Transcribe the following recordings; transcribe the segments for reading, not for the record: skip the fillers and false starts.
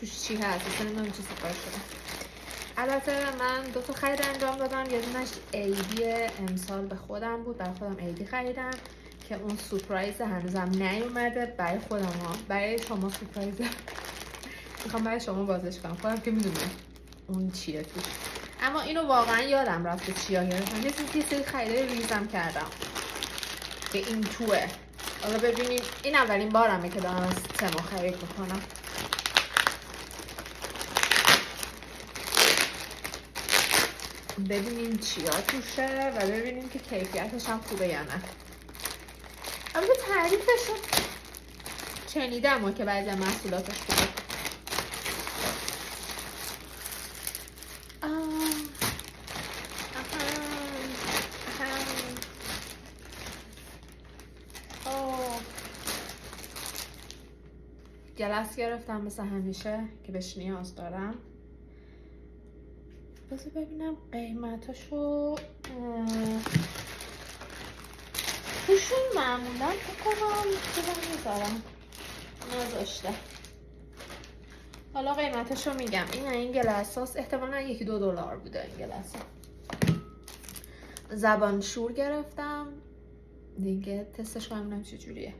توش چی هست اصلا نمیدونم چی سفارش شده. البته من 2 تا خرید انجام دادم. یه دونش عیدی امسال به خودم بود، برای خودم عیدی خریدم که اون سورپرایز هنوزم نیومده برای خودم ها. برای شما سورپرایزه میخوام برای شما بازش کنم، خودم که میدونم اون چیه توش. اما اینو واقعا یادم رفته چیا گرفتم. یه سری خریدای ریزم کردم که این توه. حالا ببینیم، این اولین بارمه که دارم از تمو خرید میکنم. ببینیم چیا توشه و ببینیم که کیفیتش هم خوبه یا نه. البته تعریفش شنیدم که بعضی محصولاتش خوبه. گلس گرفتم مثل همیشه که بهش نیاز دارم. بذار ببینم قیمتاشو. توشون معمولا بکنم چیزا میذارم نذاشته. حالا قیمتاشو میگم. این گلس هاست، احتمالا $1-2 بوده این گلس ها. زبان شور گرفتم دیگه، تستش کنم چجوریه،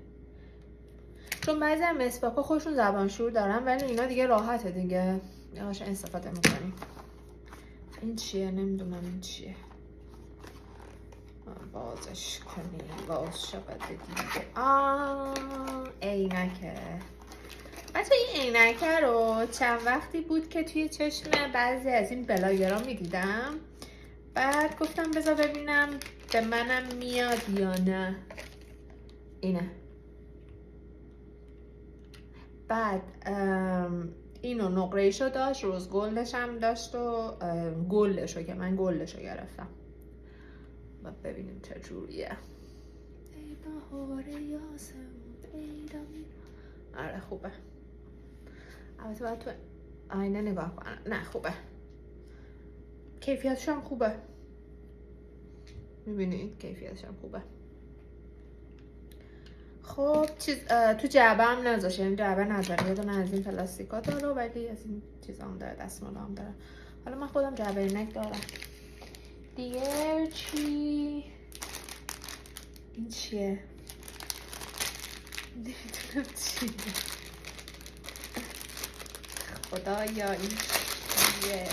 چون بعضی هم مسواک‌ها خودشون زبان شور دارن ولی اینا دیگه راحته دیگه یهاش استفاده میکنیم. این چیه؟ نمیدونم این چیه. بازش کنیم، باز شود دیگه. عینکه. بچه این عینکه رو چند وقتی بود که توی چشم بعضی از این بلاگرها میدیدم، بعد گفتم بذار ببینم به منم میاد یا نه. اینه. بعد اینو نقره‌ایشو داشت، روز گلدش هم داشت و گلدشو که من گلدشو گرفتم. و ببینیم چجوریه. ای بهار یاسمن. آره خوبه. البته باید تو آینه نگاه کنم. نه خوبه. کیفیتش هم خوبه. میبینید کیفیتش هم خوبه. خب تو جعبه هم نذاشه، این جعبه نداره. یه دونه از این پلاستیکا داره ولی از این چیزا هم داره، دستمال هم داره. حالا من خودم جعبه عینک دارم. دیگه چی؟ این چیه؟ نمیدونم چیه. خدایا این چیه؟